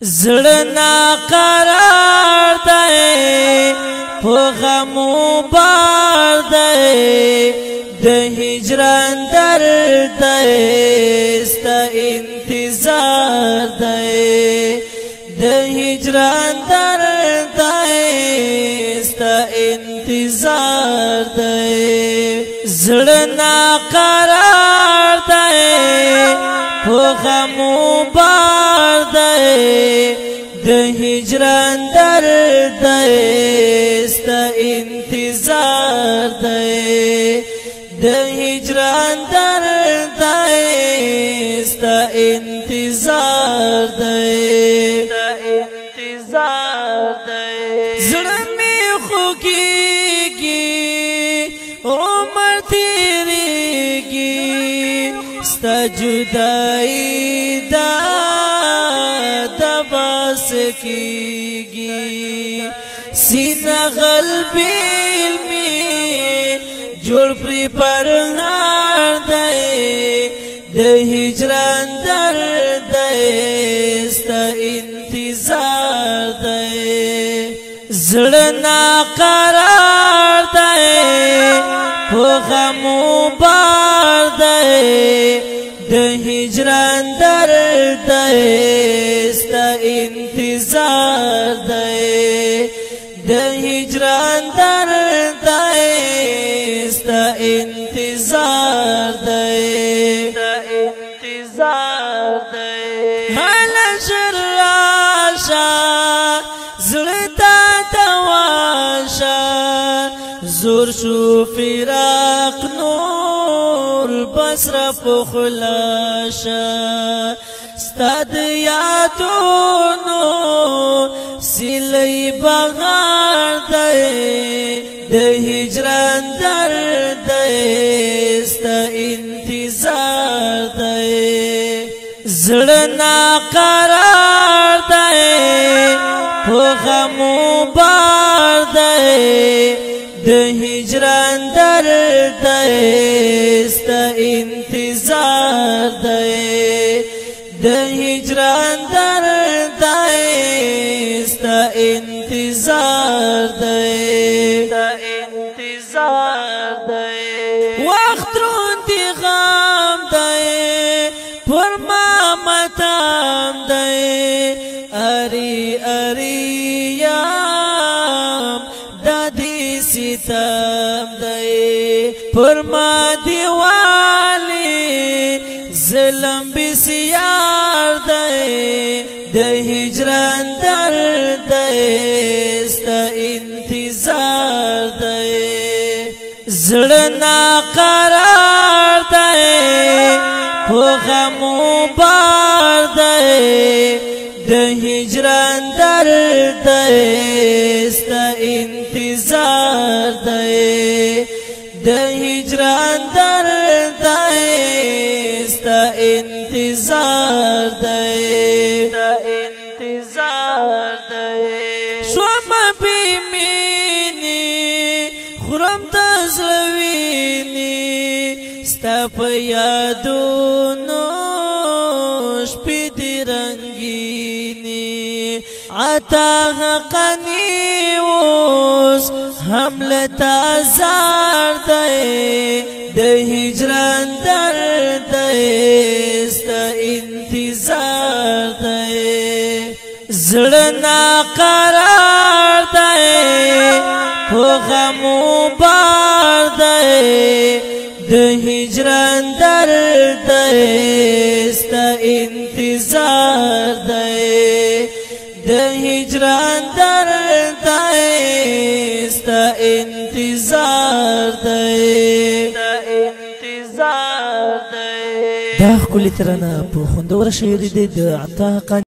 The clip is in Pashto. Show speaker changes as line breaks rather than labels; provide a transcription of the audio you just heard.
زړه قرار دی په غمو بار دی د هجران درد دی ستا انتظار دی د هجران درد دی ستا انتظار دی زړه قرار دی په غمو بار دی د هجران درد دی ستا انتظار دی د هجران درد دی ستا انتظار دی زړه می خوږیږي عمر تیریږي ستا جدائی دا دباس کیږي سینه غلبیل می جوړ پری پرهار دی د هجران درد دی ستا انتظار دی زړه قرار دی په غمو بار دی د هجران درد دی ستا انتظار دی د هجران درد دی ستا انتظار دی حال شراشا زړه تا تواشا زور شو فراق نور بسر پخلاشا ستاد یادونو سیلی بغار دی د هجران درد دی ستا انتظار دی زړه قرار دی په غمو بار دی د هجران درد دی ستا انتظار دی د هجران درد دی ستا انتظار دی وخت روندی غم دی پر ما متام دی اری اریم دادی ستم دی پر ما دیوالی ظلم بسیار دی د هجران درد دی ستا انتظار دی زړه قرار دی په غمو بار دی د هجران درد دی ستا انتظار دی د هجران درد دی ستا انتظار دی شوم بیمینی خورم تزلوینی ستا په یادونو شپې دې رنګینی عطا حقنی اوس حملت آزار دی د هجران درد دی ستا انتظار دی زړه قرار دی په غمو بار دی د هجران درد دی ستا انتظار دی د هجران درد دی ستا انتظار دی دا ښکلې ترانه په خوندوره شاعري دی د عطا